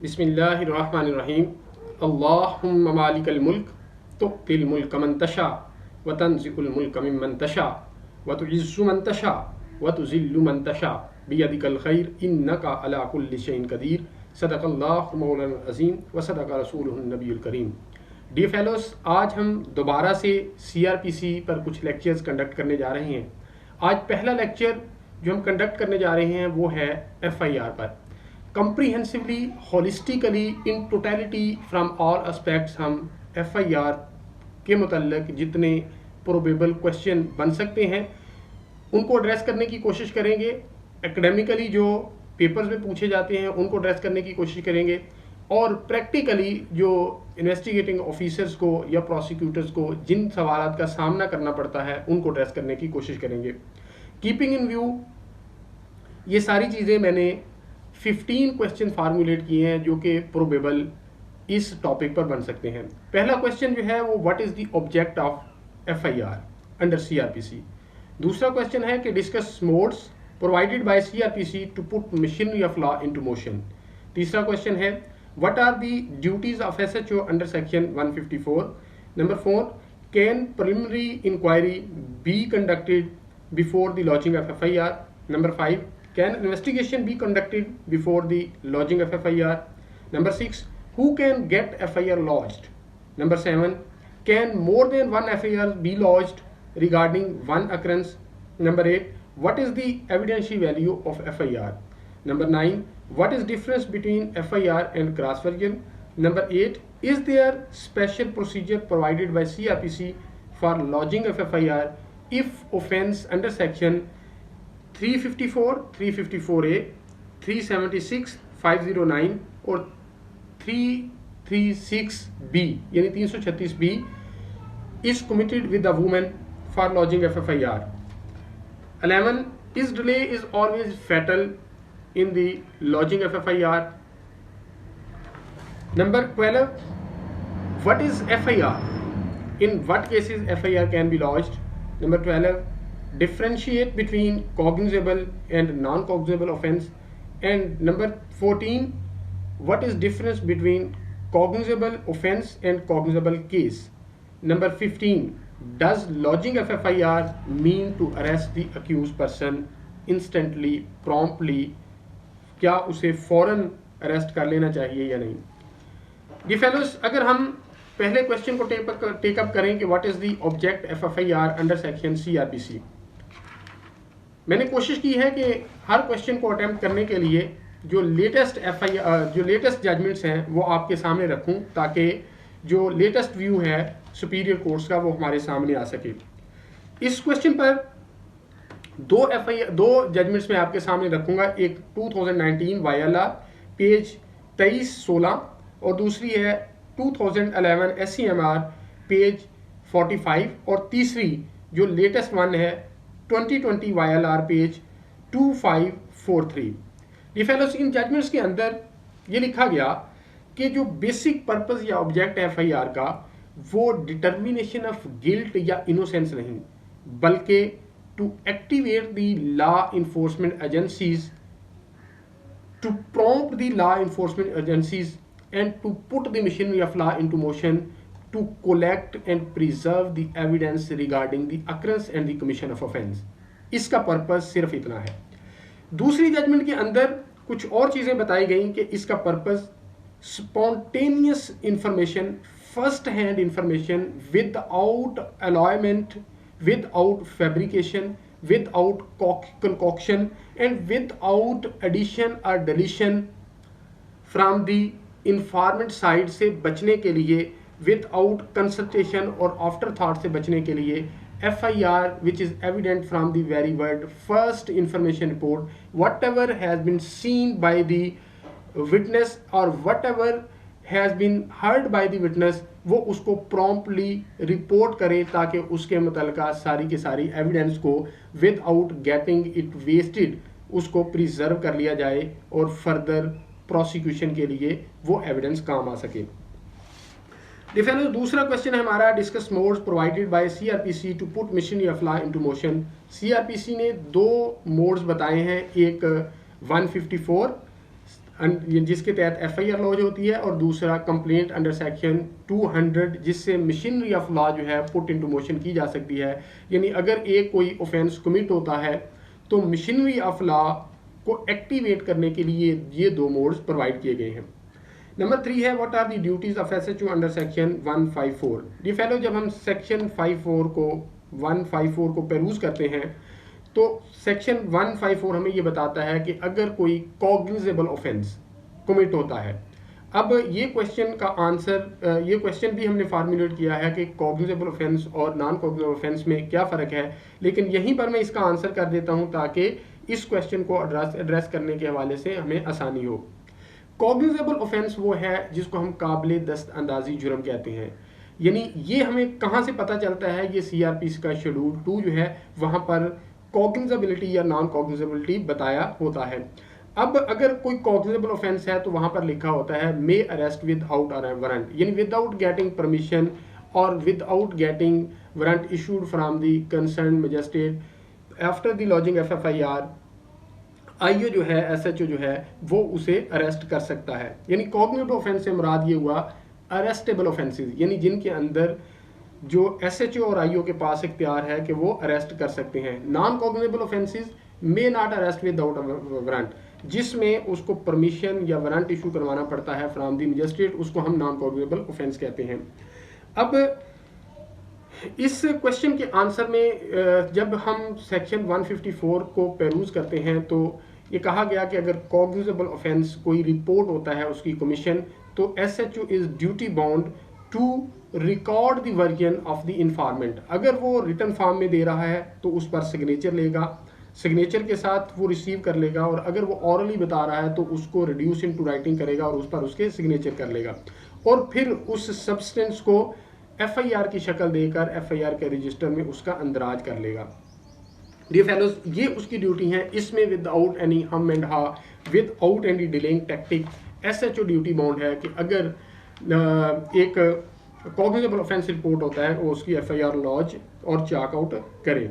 बिस्मिल्लाहिर्रहमानिर्रहीम। अल्लाहुम्मा मालिकल मुल्क तु'तिल मुल्क मन तशा व तंज़िउल मुल्क मिम्मन तशा व तुइज़्ज़ु मन तशा व तुज़िल्लु मन तशा बियदिकल खैर इन्नका अला कुल्लि शैइन कदीर। सदक़ल्लाहु मौलाना अज़ीम व सदक़ रसूलुहुन नबियुल करीम। डियर फेलोस, आज हम दोबारा से CRPC पर कुछ लेक्चर्स कंडक्ट करने जा रहे हैं। आज पहला लेक्चर जो हम कंडक्ट करने जा रहे हैं वो है FIR पर। Comprehensively, holistically, in totality from all aspects हम FIR के मुतल्लिक जितने प्रोबेबल क्वेश्चन बन सकते हैं उनको एड्रेस करने की कोशिश करेंगे। एकेडमिकली जो पेपर्स में पूछे जाते हैं उनको एड्रेस करने की कोशिश करेंगे और प्रैक्टिकली जो इन्वेस्टिगेटिंग ऑफिसर्स को या प्रोसिक्यूटर्स को जिन सवालात का सामना करना पड़ता है उनको एड्रेस करने की कोशिश करेंगे। कीपिंग इन व्यू ये सारी चीज़ें मैंने 15 क्वेश्चन फार्मूलेट किए हैं जो कि प्रोबेबल इस टॉपिक पर बन सकते हैं। पहला क्वेश्चन जो है वो what is the object of FIR under CRPC। दूसरा क्वेश्चन है कि discuss modes provided by CRPC to put machinery of law into motion. तीसरा क्वेश्चन है what are the duties of SHO under section 154। Number 4, can preliminary inquiry be conducted before the launching of FIR। Number 5, can investigation be conducted before the lodging of FIR? Number 6, who can get FIR lodged? Number 7, can more than one FIR be lodged regarding one occurrence? Number 8, what is the evidentiary value of FIR? Number 9, what is difference between FIR and cross version? Number 8, is there special procedure provided by CRPC for lodging of FIR if offense under section 354, 354A, 376, 509 और 336B यानी 336B is committed with the woman for lodging of FIR. 11, is delay is always fatal in the lodging of FIR. Number 12, what is FIR? In what cases FIR can be lodged? Number 12, differentiate between cognizable and non-cognizable offense. And number 14, what is difference between cognizable offense and cognizable case? Number 15, does lodging of FIR mean to arrest the accused person instantly, promptly? क्या उसे फौरन arrest कर लेना चाहिए या नहीं? Dear fellows, अगर हम पहले क्वेश्चन को टेकअप करें कि what is the object of FIR under section CRPC। मैंने कोशिश की है कि हर क्वेश्चन को अटेम्प्ट करने के लिए जो लेटेस्ट जजमेंट्स हैं वो आपके सामने रखूं ताकि जो लेटेस्ट व्यू है सुपीरियर कोर्ट्स का वो हमारे सामने आ सके। इस क्वेश्चन पर दो जजमेंट्स में आपके सामने रखूंगा। एक 2019 वायला पेज 2316 और दूसरी है 2011 SCMR पेज 45 और तीसरी जो लेटेस्ट वन है 2020 YLR पेज 2543। ये फेलोस, इन जजमेंट्स के अंदर ये लिखा गया कि जो बेसिक पर्पस या ऑब्जेक्ट है FIR का वो डिटर्मिनेशन ऑफ गिल्ट या इनोसेंस नहीं बल्कि to activate the law enforcement agencies, to prompt the law enforcement agencies and to put the machinery of law into motion to collect and preserve the evidence regarding the occurrence and the commission of offense। इसका purpose सिर्फ इतना है। दूसरी judgement के अंदर कुछ और चीज़ें बताई गई कि इसका purpose spontaneous information, first hand information without alloyment, without fabrication, without concoction and without addition और deletion from the informant side से बचने के लिए, विदाउट कंसल्टेशन और आफ्टर थॉट से बचने के लिए FIR which is evident from the very word first information report, whatever has been seen by the witness or whatever has been heard by the witness वो उसको promptly रिपोर्ट करे ताकि उसके मुतल्लिका सारी की सारी एविडेंस को विदाउट गेटिंग इट वेस्टेड उसको प्रिजर्व कर लिया जाए और फर्दर प्रोसिक्यूशन के लिए वो एविडेंस काम आ सके। डिफेंस दूसरा क्वेश्चन है हमारा, discuss modes provided by CRPC to put machinery of law into motion. CRPC ने दो मोड्स बताए हैं, एक 154 जिसके तहत FIR लॉज होती है, और दूसरा कंप्लेंट अंडर सेक्शन 200 जिससे मशीनरी ऑफ लॉ जो है पुट इनटू मोशन की जा सकती है। यानी अगर एक कोई ऑफेंस कमिट होता है तो मशीनरी ऑफ लॉ को एक्टिवेट करने के लिए ये दो मोड्स प्रोवाइड किए गए हैं। नंबर 3 है what are the duties of SHO under section 154। ये फेलो जब हम सेक्शन 154 को पेरूज करते हैं तो सेक्शन 154 हमें ये बताता है कि अगर कोई कॉग्निजेबल ऑफेंस कमिट होता है। अब ये क्वेश्चन का आंसर, ये क्वेश्चन भी हमने फार्मुलेट किया है कि कॉग्निजेबल ऑफेंस और नॉन कॉग्निजेबल ऑफेंस में क्या फ़र्क है, लेकिन यहीं पर मैं इसका आंसर कर देता हूँ ताकि इस क्वेश्चन को एड्रेस करने के हवाले से हमें आसानी हो। कॉग्निजेबल ऑफेंस वो है जिसको हम काबिल दस्त अंदाजी जुर्म कहते हैं। यानी ये हमें कहाँ से पता चलता है, ये CRPC का शेड्यूल 2 जो है वहाँ पर कॉग्निजेबिलिटी या नॉन कॉग्निजेबिलिटी बताया होता है। अब अगर कोई कॉग्निजेबल ऑफेंस है तो वहाँ पर लिखा होता है मे अरेस्ट विदाउट वारंट, यानी विदाउट गेटिंग परमिशन और without getting warrant issued from the concern magistrate after the lodging FFIR। IO जो है, SHO जो है वो उसे अरेस्ट कर सकता है। यानी कॉग्निजेबल ऑफेंस से मुराद ये हुआ अरेस्टेबल ऑफेंसेस, यानी जिनके अंदर जो SHO और IO के पास इख्तियार है कि वो अरेस्ट कर सकते हैं। Non cognizable offences may not arrest without warrant, जिसमें उसको परमिशन या वारंट इशू करवाना पड़ता है फ्रॉम द मजिस्ट्रेट, उसको हम नॉन कॉग्निजेबल ऑफेंस कहते हैं। अब इस क्वेश्चन के आंसर में जब हम सेक्शन 154 को पेरूज करते हैं तो ये कहा गया कि अगर कॉग्निजेबल ऑफेंस कोई रिपोर्ट होता है उसकी कमीशन, तो SHO is duty bound to record the version of the informant. अगर वो रिटन फॉर्म में दे रहा है तो उस पर सिग्नेचर लेगा, सिग्नेचर के साथ वो रिसीव कर लेगा, और अगर वो ऑरली बता रहा है तो उसको रिड्यूस इनटू राइटिंग करेगा और उस पर उसके सिग्नेचर कर लेगा, और फिर उस सब्सटेंस को FIR की शक्ल देकर FIR के रजिस्टर में उसका अंदराज कर लेगा। डियर फेलोज, ये उसकी ड्यूटी है। इसमें विदाउट एनी हम एंड हा, without any delaying tactic SHO duty bound है कि अगर एक कॉग्निजेबल ऑफेंस रिपोर्ट होता है वो उसकी FIR लॉज और चेक आउट करे।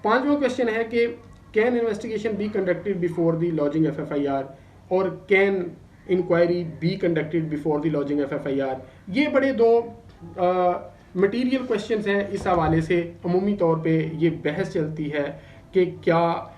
पांचवा क्वेश्चन है कि can investigation be conducted before the lodging FFIR और can inquiry be conducted before the lodging FFIR। ये बड़े दो मटीरियल क्वेश्चंस हैं। इस हवाले से अमूमी तौर पे ये बहस चलती है कि क्या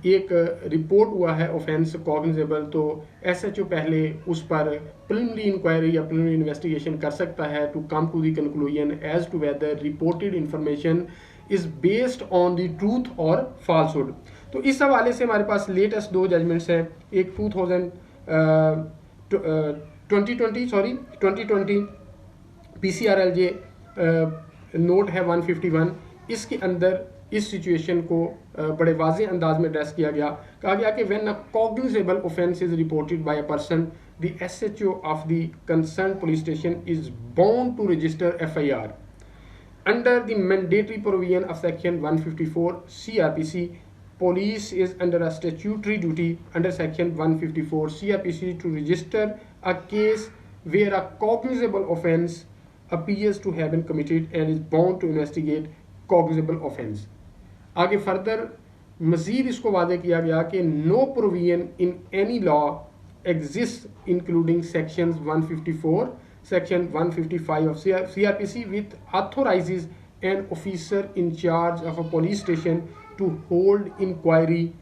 एक रिपोर्ट हुआ है ऑफेंस कॉग्निजेबल तो SHO पहले उस पर प्रिलिमिनरी इंक्वायरी या प्रिलिमिनरी इन्वेस्टिगेशन कर सकता है to come to the conclusion as to whether reported information is based on the truth और फॉल्सहुड। तो इस हवाले से हमारे पास लेटेस्ट दो जजमेंट्स हैं। एक 2020 PCRLJ नोट है 151, इसके अंदर इस सिचुएशन को बड़े वाज़े अंदाज में एड्रेस किया गया। कहा गया कि when a cognizable offence is reported by a person the SHO of the concern police station is bound to register FIR under the mandatory provision of section 154 CRPC। Police is under a statutory duty under section 154 CRPC to register a case where a cognizable offence appears to have been committed and is bound to investigate cognizable offence। आगे further मजीद इसको वादे किया गया कि no provision in any law exists including sections 154, section 155 of CRPC which authorizes an officer in charge of a police station to hold inquiry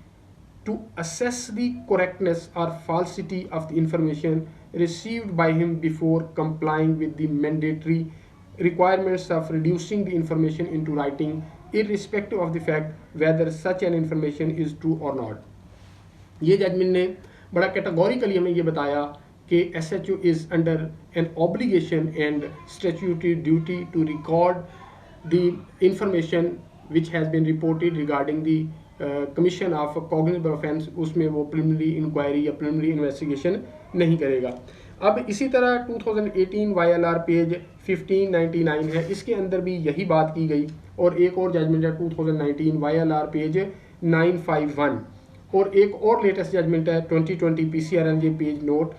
to assess the correctness or falsity of the information received by him before complying with the mandatory requirements of reducing the information into writing, irrespective of the fact whether such an information is true or not। ये judgement ने बड़ा categorically हमें ये बताया कि SHO is under an obligation and statutory duty to record the information which has been reported regarding the commission of a cognizable offence। उसमें वो preliminary inquiry या preliminary investigation नहीं करेगा। अब इसी तरह 2018 YLR पेज 1599 है, इसके अंदर भी यही बात की गई। और एक और जजमेंट है 2019 YLR पेज 951, और एक और लेटेस्ट जजमेंट है 2020 PCRLJ पेज नोट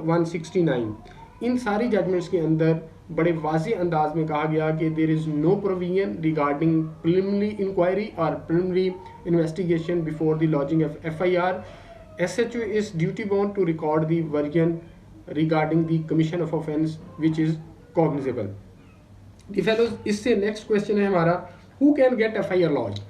169। इन सारी जजमेंट्स के अंदर बड़े वाज़े अंदाज में कहा गया कि there is no provision regarding preliminary inquiry और preliminary investigation before the lodging of FIR SHO is duty bound to record the version regarding the commission of offence which is cognizable. fellows, इससे next question है हमारा, who can get FIR launch,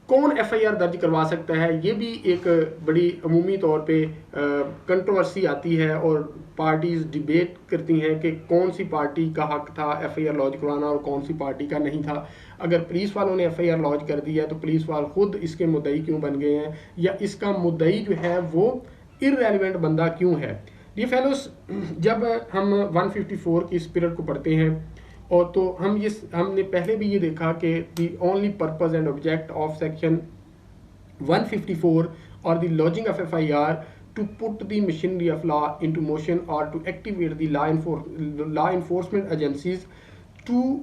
कौन FIR दर्ज करवा सकता है। ये भी एक बड़ी अमूमी तौर पे कंट्रोवर्सी आती है और पार्टीज डिबेट करती हैं कि कौन सी पार्टी का हक था FIR लॉन्च करवाना और कौन सी पार्टी का नहीं था। अगर पुलिस वालों ने FIR लॉन्च कर दी है तो पुलिस वाले खुद इसके मुद्दई क्यों बन गए हैं, या इसका मुद्दई जो है वो इररेलेवेंट बंदा क्यों है। ये फेलोस, जब हम 154 की स्पिरिट को पढ़ते हैं और तो हमने पहले भी ये देखा कि the only purpose and object of section 154 और the lodging of FIR to put the machinery of law into motion और to activate the law enforcement agencies to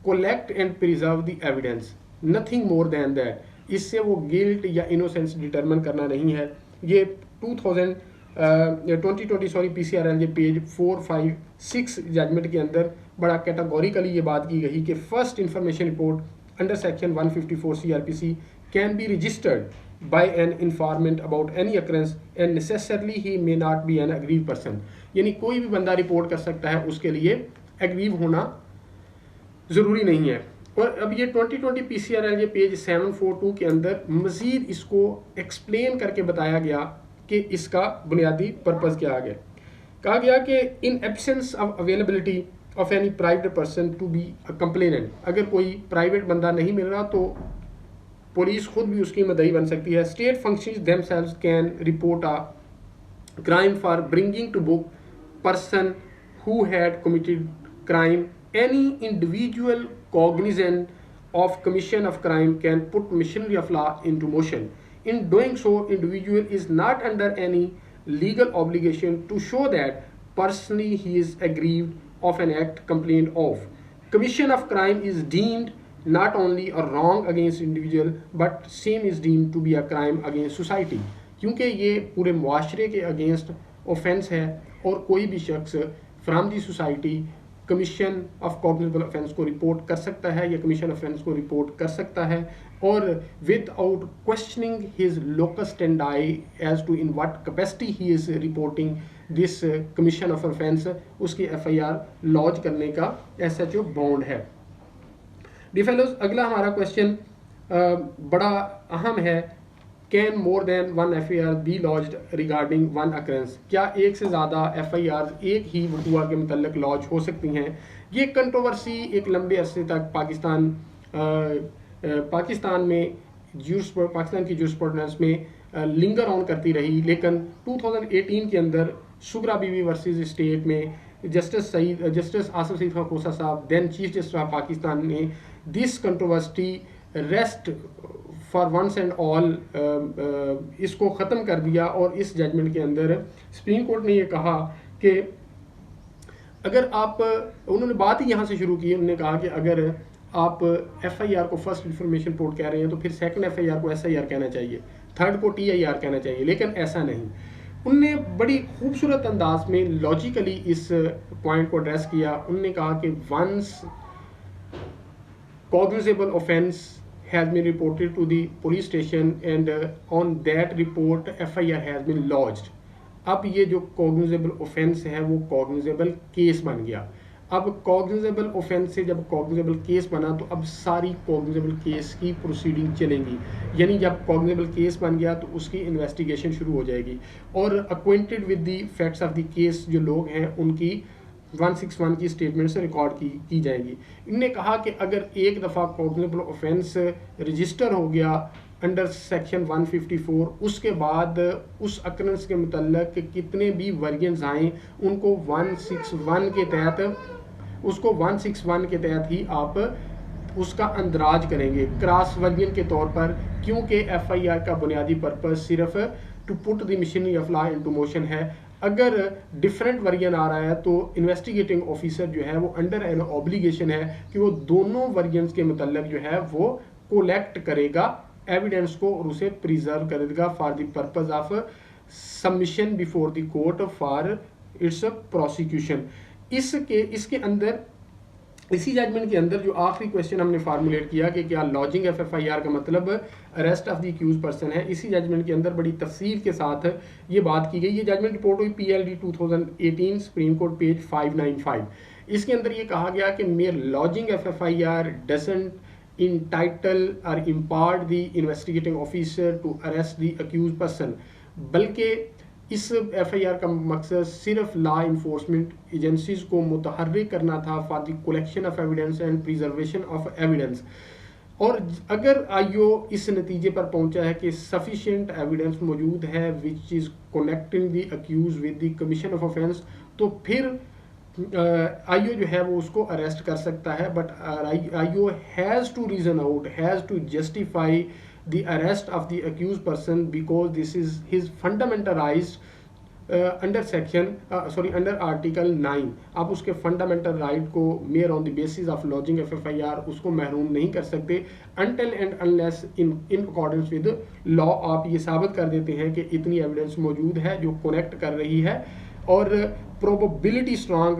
collect and preserve the evidence, nothing more than that। इससे वो guilt या innocence determine करना नहीं है। ये 2020 PCRL ये page 456 judgement के अंदर बड़ा कैटेगोरिकली ये बात की गई कि first information report under section 154 CRPC can be registered by an informant about any occurrence and necessarily he may not be an aggrieve person, यानी कोई भी बंदा रिपोर्ट कर सकता है, उसके लिए अग्रीव होना ज़रूरी नहीं है। और अब ये 2020 PCRL ये पेज 742 के अंदर मज़ीद इसको एक्सप्लेन करके बताया गया कि इसका बुनियादी पर्पज़ क्या आ गया। कहा गया कि in absence of availability of any private person to be a complainant, अगर कोई प्राइवेट बंदा नहीं मिल रहा तो पुलिस खुद भी उसकी मदई बन सकती है। State functions themselves can report a crime for bringing to book person who had committed crime. Any individual cognizant of commission of crime can put machinery of law into motion. In doing so, individual is not under any legal obligation to show that personally he is aggrieved of an act complained of. Commission of crime is deemed not only a wrong against individual but same is deemed to be a crime against society, क्योंकि ये पूरे मुआशरे के against offence है और कोई भी शख्स from the society commission of cognizable offence को रिपोर्ट कर सकता है या कमीशन ऑफेंस को रिपोर्ट कर सकता है, और without questioning his locus standi as to in what capacity he is reporting this commission of offence, उसकी FIR लॉन्च करने का SHO बाउंड है। डी फेलोज, अगला हमारा क्वेश्चन बड़ा अहम है, can more than one FIR be launched regarding one occurrence, क्या एक से ज़्यादा FIR एक ही वकूआ के मतलब लॉन्च हो सकती हैं। ये कंट्रोवर्सी एक लंबे अरसे तक पाकिस्तान में पाकिस्तान की जूरिस्प्रूडेंस में लिंगर ऑन करती रही, लेकिन 2018 के अंदर शुगरा बीवी वर्सेस स्टेट में जस्टिस आसिफ सईद खान खोसा साहब, then chief justice of Pakistan ने this controversy rest for once and all इसको ख़त्म कर दिया। और इस जजमेंट के अंदर सुप्रीम कोर्ट ने ये कहा कि अगर आप, उन्होंने बात ही यहाँ से शुरू की, उन्होंने कहा कि अगर आप FIR को फर्स्ट इंफॉर्मेशन रिपोर्ट कह रहे हैं तो फिर सेकंड FIR को SIR कहना चाहिए, थर्ड को TIR कहना चाहिए, लेकिन ऐसा नहीं। उनने बड़ी खूबसूरत अंदाज में लॉजिकली इस पॉइंट को एड्रेस किया। उनने कहा कि once cognizable offense has been reported to the police station and on that report FIR has been lodged, अब ये जो cognizable offense है वो cognizable case बन गया। अब cognizable offense से जब cognizable case बना तो अब सारी cognizable case की प्रोसीडिंग चलेंगी, यानी जब cognizable case बन गया तो उसकी इन्वेस्टिगेशन शुरू हो जाएगी और acquainted with the facts of the case जो लोग हैं उनकी 161 की स्टेटमेंट से रिकॉर्ड की जाएगी। इनने कहा कि अगर एक दफ़ा कॉग्निजेबल ऑफेंस रजिस्टर हो गया अंडर सेक्शन 154, उसके बाद उस अकरेंस के मुतल्लक कितने भी वर्जन्स आएँ उनको 161 के तहत ही आप उसका अंदराज करेंगे क्रॉस वर्जन के तौर पर, क्योंकि FIR का बुनियादी पर्पस सिर्फ to put the machinery of law into motion है। अगर डिफरेंट वर्जन आ रहा है तो इन्वेस्टिगेटिंग ऑफिसर जो है वो अंडर एन ऑब्लिगेशन है कि वो दोनों वर्जन्स के मुतल्लिक जो है वो कोलेक्ट करेगा एविडेंस को और उसे प्रिजर्व करेगा for the purpose of submission before the court for its prosecution. इसके अंदर इसी जजमेंट के अंदर जो आखिरी क्वेश्चन हमने फार्मूलेट किया कि क्या लॉजिंग FFIR का मतलब arrest of the accuse person है, इसी जजमेंट के अंदर बड़ी तफसील के साथ ये बात की गई। ये जजमेंट रिपोर्ट हुई PLD 2018 सुप्रीम कोर्ट पेज 595। इसके अंदर ये कहा गया कि mayor lodging FFIR doesn't entitle or impart the investigating officer to arrest the accused person, बल्कि इस FIR का मकसद सिर्फ लॉ इन्फोर्समेंट एजेंसीज को मुतहर्रिक करना था for the collection of evidence and preservation of evidence. और अगर IO इस नतीजे पर पहुंचा है कि सफिशिएंट एविडेंस मौजूद है which is connecting the accuse with the commission of offence, तो फिर IO जो है वो उसको अरेस्ट कर सकता है। But IO has to reason out, has to justify the arrest of the accused person because this is his fundamental right under article 9। आप उसके फंडामेंटल राइट को मेयर on the basis of lodging FFIR उसको महरूम नहीं कर सकते until and unless in accordance with law आप ये साबित कर देते हैं कि इतनी एविडेंस मौजूद है जो कनेक्ट कर रही है और प्रोबेबिलिटी स्ट्रांग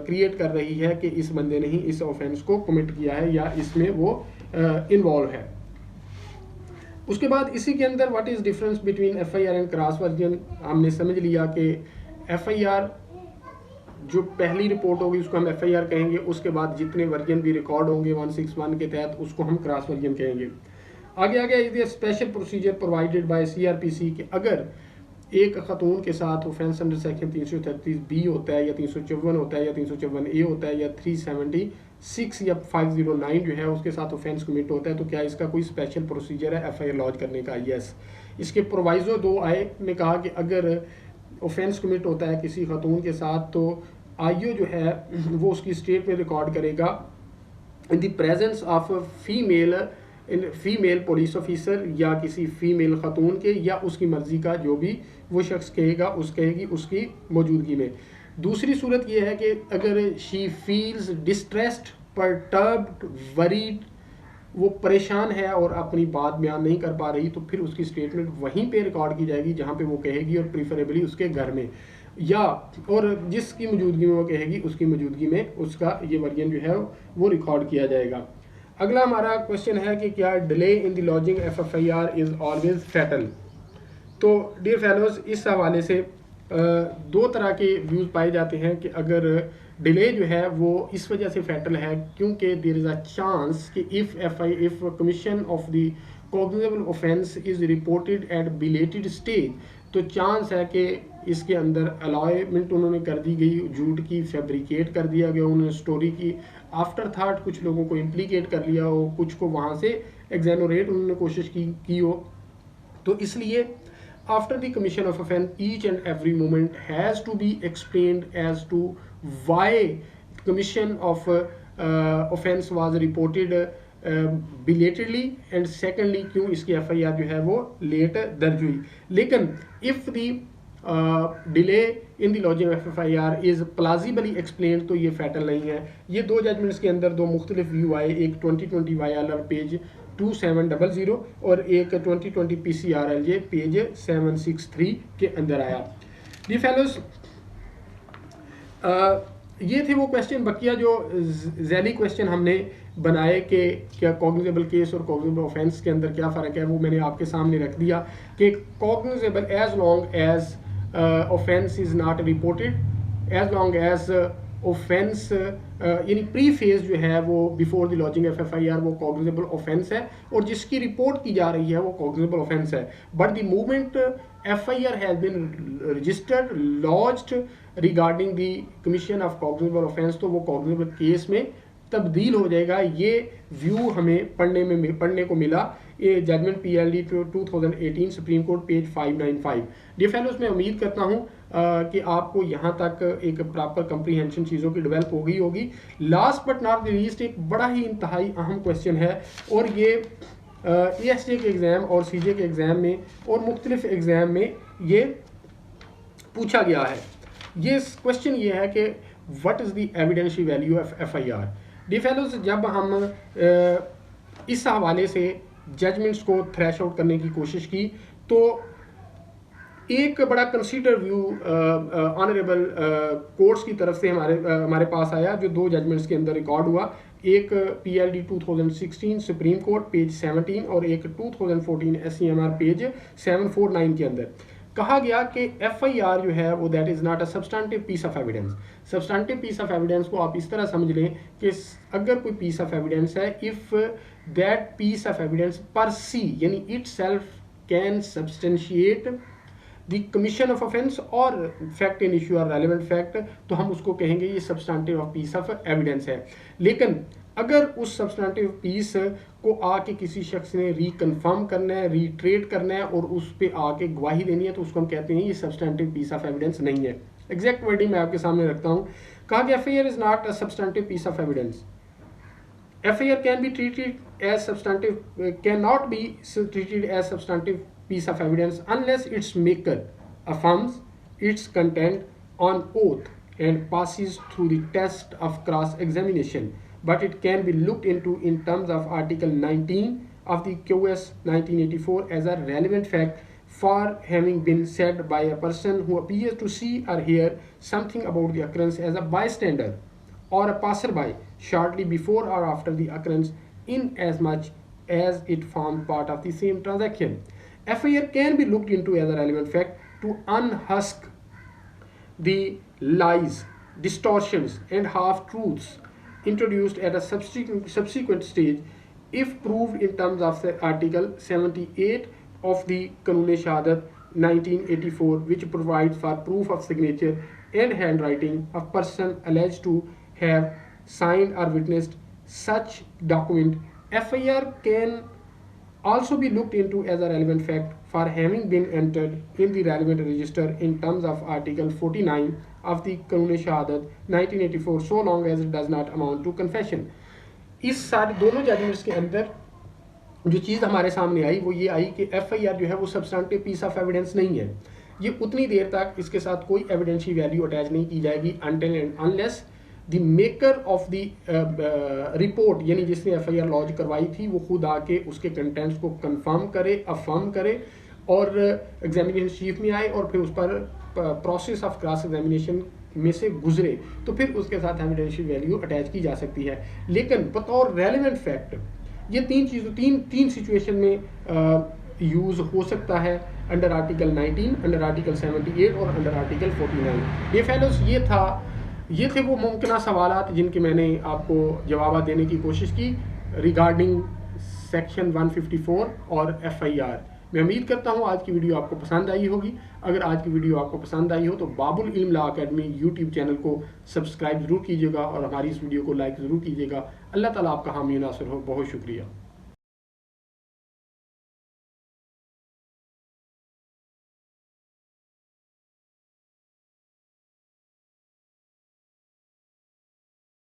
क्रिएट कर रही है कि इस बंदे ने ही इस ऑफेंस को कमिट किया है या इसमें वो इन्वॉल्व है। उसके बाद इसी के अंदर what is difference between FIR and cross version, हमने समझ लिया कि FIR जो पहली रिपोर्ट होगी उसको हम FIR कहेंगे, उसके बाद जितने वर्जन भी रिकॉर्ड होंगे 161 के तहत उसको हम क्रॉस वर्जन कहेंगे। आगे आगे is special procedure provided by CRPC कि अगर एक खतून के साथ ऑफेंस अंडर सेक्शन 333B होता है या 354 होता है या 354A होता है या 376 या 509 जो है उसके साथ ऑफेंस कमिट होता है, तो क्या इसका कोई स्पेशल प्रोसीजर है FIR लॉन्च करने का? यस। इसके प्रोवाइजो 2 आए ने कहा कि अगर ऑफेंस कमिट होता है किसी खतून के साथ तो IO जो है वो उसकी स्टेट में रिकॉर्ड करेगा in the presence of female police officer या किसी फीमेल खतून के या उसकी मर्जी का जो भी वो शख्स कहेगा कहेगी उसकी मौजूदगी में। दूसरी सूरत ये है कि अगर she feels distressed, perturbed, worried, वो परेशान है और अपनी बात बयान नहीं कर पा रही, तो फिर उसकी स्टेटमेंट वहीं पे रिकॉर्ड की जाएगी जहाँ पे वो कहेगी और प्रीफरेबली उसके घर में या और जिसकी मौजूदगी में वो कहेगी उसकी मौजूदगी में उसका ये वर्जन जो है वो रिकॉर्ड किया जाएगा। अगला हमारा क्वेश्चन है कि क्या delay in the lodging FFIR is always fatal. तो डियर फेलोज इस हवाले से 2 तरह के व्यूज़ पाए जाते हैं कि अगर डिले जो है वो इस वजह से फैटल है क्योंकि देयर इज़ अ चांस कि if commission of the cognizable offence is reported at belated stage, तो चांस है कि इसके अंदर अलाइमेंट उन्होंने कर दी गई झूठ की, फैब्रिकेट कर दिया गया उन्होंने स्टोरी की, आफ्टर थाट कुछ लोगों को इम्प्लीकेट कर लिया हो, कुछ को वहाँ से एग्जेनोरेट उन्होंने कोशिश की हो। तो इसलिए after the commission of offence each and every moment has to be explained as to why commission of offence was reported belatedly and secondly क्यों इसकी FIR जो है वो लेट दर्ज हुई। लेकिन if the delay in the lodging FFIR is plausibly explain तो ये फैटल नहीं है। ये 2 जजमेंट्स के अंदर 2 मुख्तलिफ व्यू आए, एक 2020 YLR पेज 2700 और एक 2020 PCRLJ पेज 763 के अंदर आया। डी फेलोज ये थे वो क्वेश्चन, बकिया जो जैली क्वेश्चन हमने बनाए कि क्या कॉग्निजेबल केस और कॉग्निजेबल ऑफेंस के अंदर क्या फ़र्क है, वो मैंने आपके सामने रख दिया कि cognizable as long as offence is not reported, as long as offence यानी प्री फेज जो है वो बिफोर द लॉजिंग FFIR वो कॉग्निजेबल ऑफेंस है और जिसकी रिपोर्ट की जा रही है वो कॉग्निजेबल ऑफेंस है। But the movement FIR has been registered lodged regarding the commission of cognizable offence, तो वो कॉग्निजेबल केस में तब्दील हो जाएगा। ये व्यू हमें पढ़ने को मिला ये judgment PLD 2018 supreme court page 595। Dear fellows मैं उम्मीद करता हूँ कि आपको यहाँ तक एक प्रॉपर कंप्रीहेंशन चीज़ों की डेवलप हो गई होगी। Last but not the least एक बड़ा ही इंतहाई अहम क्वेश्चन है और ये ESJ के एग्ज़ाम और CJ के एग्ज़ाम में और मुख्तलिफ एग्ज़ाम में ये पूछा गया है। ये क्वेश्चन ये है कि what is the evidential value of FIR। D fellows जब हम इस हवाले से जजमेंट्स को थ्रैश आउट करने की कोशिश की तो एक बड़ा कंसीडर व्यू ऑनरेबल कोर्ट्स की तरफ से हमारे पास आया, जो 2 जजमेंट्स के अंदर रिकॉर्ड हुआ। एक PLD 2016 सुप्रीम कोर्ट पेज 17 और एक 2014 SCMR पेज 749 के अंदर कहा गया कि FIR जो है वो that is not a substantive piece of evidence. Substantive piece of evidence को आप इस तरह समझ लें कि अगर कोई पीस ऑफ एविडेंस है, if that piece of evidence per se यानी itself can substantiate the commission of offence और फैक्ट इन इशू और रेलेवेंट फैक्ट, तो हम उसको कहेंगे ये substantive of piece of evidence है। लेकिन अगर उस सब्सटेंटिव पीस को आके किसी शख्स ने रिकन्फर्म करना है, रीट्रेट करना है और उस पर आके गवाही देनी है, तो उसको हम कहते हैं ये सब्सटेंटिव पीस ऑफ एविडेंस नहीं है। एग्जैक्ट वर्डिंग मैं आपके सामने रखता हूँ। कहा कि FIR is not a substantive piece of evidence. FIR can be treated as substantive, cannot be treated as substantive piece of evidence unless its maker affirms its content on oath and passes through the test of cross-examination. But it can be looked into in terms of Article 19 of the QS 1984 as a relevant fact for having been said by a person who appears to see or hear something about the occurrence as a bystander or a passerby shortly before or after the occurrence, in as much as it formed part of the same transaction. FIR can be looked into as a relevant fact to unhusk the lies, distortions and half-truths introduced at a subsequent stage if proved in terms of the Article 78 of the Qanun-e-Shahadat 1984, which provides for proof of signature and handwriting of person alleged to have signed or witnessed such document. FIR can also be looked into as a relevant fact for having been entered in the relevant register in terms of Article 49 of the Qanun-e-Shahadat 1984, so long as it does not amount to confession. इस सारे दोनों judgements के अंदर जो चीज़ हमारे सामने आई वो ये आई कि FIR जो है वो सब्सटेंटिव पीस ऑफ एविडेंस नहीं है। ये उतनी देर तक इसके साथ कोई एविडेंशियल वैल्यू अटैच नहीं की जाएगी until and unless the maker of the report यानी जिसने FIR लॉन्च करवाई थी वो खुद आके उसके कंटेंट्स को कंफर्म करे, अफर्म करे और एग्जामिनेशन चीफ में आए और फिर उस पर प्रोसेस ऑफ क्रॉस एग्जामिनेशन में से गुजरे, तो फिर उसके साथ एविडेंशियल वैल्यू अटैच की जा सकती है। लेकिन बतौर रेलेवेंट फैक्ट ये तीन सिचुएशन में यूज़ हो सकता है, अंडर आर्टिकल 19, अंडर आर्टिकल 78 और अंडर आर्टिकल 49। ये फेलोस ये थे वो मुमकिन सवालात जिनके मैंने आपको जवाब देने की कोशिश की रिगार्डिंग सेक्शन 154 और FIR। मैं उम्मीद करता हूँ आज की वीडियो आपको पसंद आई होगी। अगर आज की वीडियो आपको पसंद आई हो तो बाबुल इल्म लॉ अकेडमी यूट्यूब चैनल को सब्सक्राइब ज़रूर कीजिएगा और हमारी इस वीडियो को लाइक ज़रूर कीजिएगा। अल्लाह ताला आपका हामी नासिर हो। बहुत शुक्रिया।